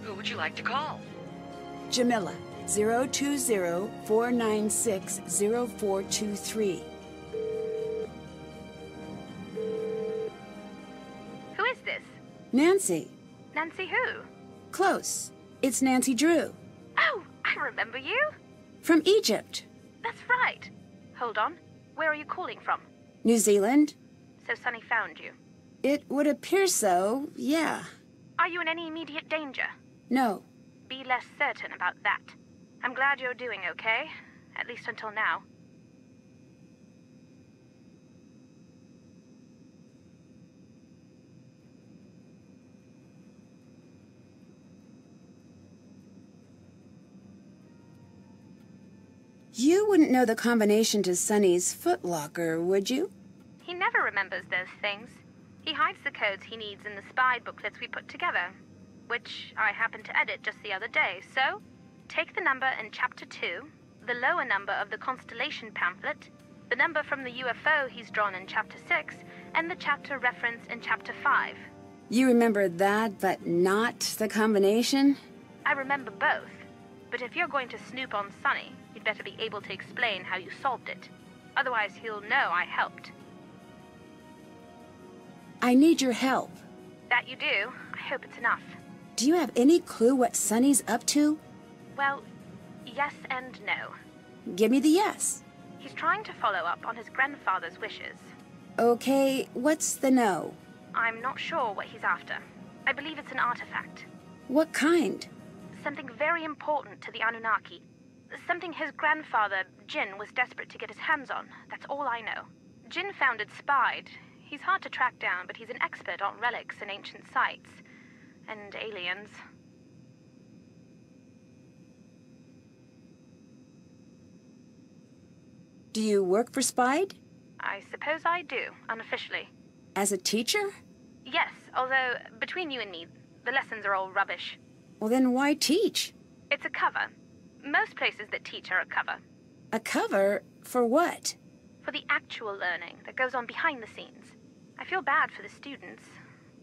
Who would you like to call? Jamila, 020-496-0423. Who is this? Nancy. Nancy who? Close. It's Nancy Drew. Oh, I remember you. From Egypt. That's right. Hold on. Where are you calling from? New Zealand. So Sunny found you. It would appear so, yeah. Are you in any immediate danger? No. Be less certain about that. I'm glad you're doing okay. At least until now. You wouldn't know the combination to Sunny's footlocker, would you? He never remembers those things. He hides the codes he needs in the spy booklets we put together, which I happened to edit just the other day. So, take the number in Chapter 2, the lower number of the Constellation pamphlet, the number from the UFO he's drawn in Chapter 6, and the chapter reference in Chapter 5. You remember that, but not the combination? I remember both. But if you're going to snoop on Sunny, you'd better be able to explain how you solved it. Otherwise, he'll know I helped. I need your help. That you do. I hope it's enough. Do you have any clue what Sunny's up to? Well, yes and no. Give me the yes. He's trying to follow up on his grandfather's wishes. Okay, what's the no? I'm not sure what he's after. I believe it's an artifact. What kind? Something very important to the Anunnaki. Something his grandfather, Jin, was desperate to get his hands on. That's all I know. Jin founded Spied. He's hard to track down, but he's an expert on relics and ancient sites. And aliens. Do you work for Spied? I suppose I do, unofficially. As a teacher? Yes, although, between you and me, the lessons are all rubbish. Well, then why teach? It's a cover. Most places that teach are a cover. A cover? For what? For the actual learning that goes on behind the scenes. I feel bad for the students.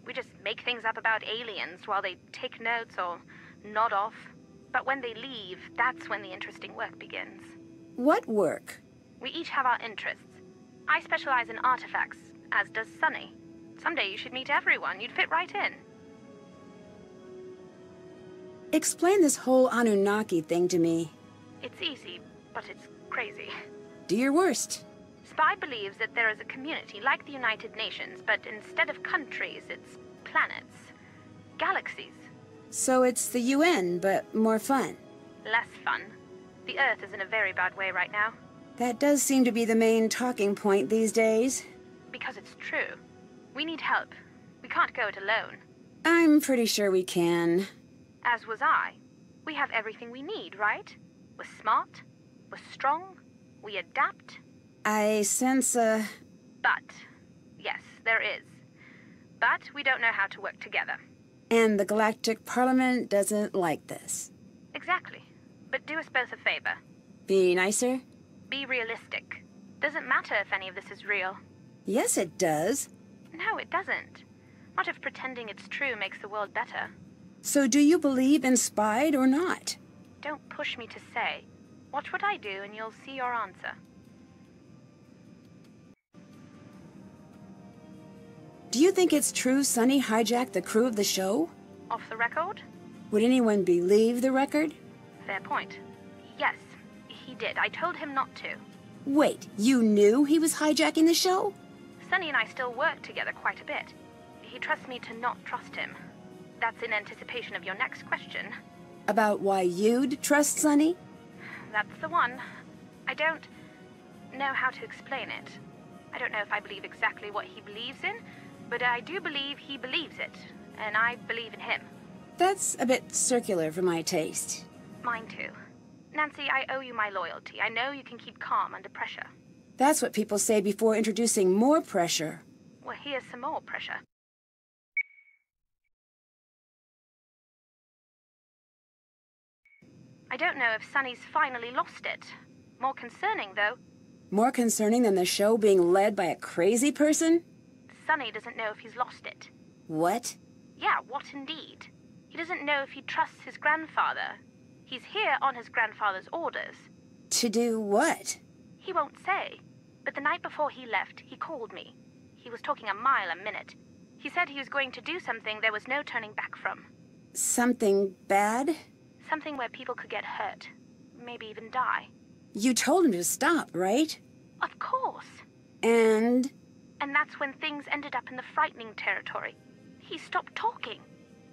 We just make things up about aliens while they take notes or nod off. But when they leave, that's when the interesting work begins. What work? We each have our interests. I specialize in artifacts, as does Sunny. Someday you should meet everyone. You'd fit right in. Explain this whole Anunnaki thing to me. It's easy, but it's crazy. Do your worst. Spy believes that there is a community like the United Nations, but instead of countries, it's planets. Galaxies. So it's the UN, but more fun. Less fun. The Earth is in a very bad way right now. That does seem to be the main talking point these days. Because it's true. We need help. We can't go it alone. I'm pretty sure we can. As was I. We have everything we need, right? We're smart. We're strong. We adapt. I sense a... But. Yes, there is. But we don't know how to work together. And the Galactic Parliament doesn't like this. Exactly. But do us both a favor. Be nicer? Be realistic. Doesn't matter if any of this is real. Yes, it does. No, it doesn't. Not if pretending it's true makes the world better. So do you believe in Spied or not? Don't push me to say. Watch what I do and you'll see your answer. Do you think it's true Sunny hijacked the crew of the show? Off the record? Would anyone believe the record? Fair point. Yes, he did. I told him not to. Wait, you knew he was hijacking the show? Sunny and I still work together quite a bit. He trusts me to not trust him. That's in anticipation of your next question. About why you'd trust Sunny? That's the one. I don't know how to explain it. I don't know if I believe exactly what he believes in, but I do believe he believes it, and I believe in him. That's a bit circular for my taste. Mine too. Nancy, I owe you my loyalty. I know you can keep calm under pressure. That's what people say before introducing more pressure. Well, here's some more pressure. I don't know if Sunny's finally lost it. More concerning, though. More concerning than the show being led by a crazy person? Sunny doesn't know if he's lost it. What? Yeah, what indeed? He doesn't know if he trusts his grandfather. He's here on his grandfather's orders. To do what? He won't say. But the night before he left, he called me. He was talking a mile a minute. He said he was going to do something there was no turning back from. Something bad? Something where people could get hurt. Maybe even die. You told him to stop, right? Of course. And that's when things ended up in the frightening territory. He stopped talking.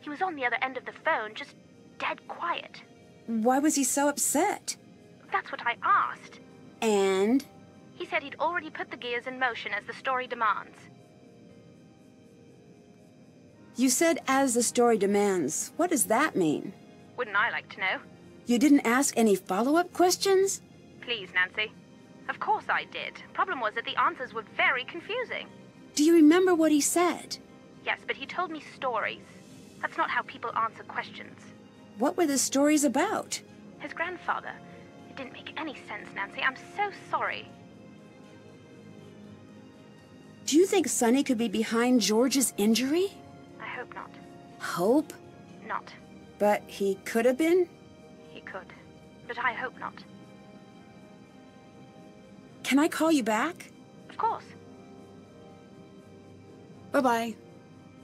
He was on the other end of the phone, just dead quiet. why was he so upset? That's what I asked. And? He said he'd already put the gears in motion as the story demands. You said as the story demands. What does that mean? Wouldn't I like to know? You didn't ask any follow-up questions? Please, Nancy. Of course I did. Problem was that the answers were very confusing. Do you remember what he said? Yes, but he told me stories. That's not how people answer questions. What were the stories about? His grandfather. It didn't make any sense, Nancy. I'm so sorry. Do you think Sonny could be behind George's injury? I hope not. Hope? Not. But he could have been? He could. But I hope not. Can I call you back? Of course. Bye-bye.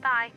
Bye.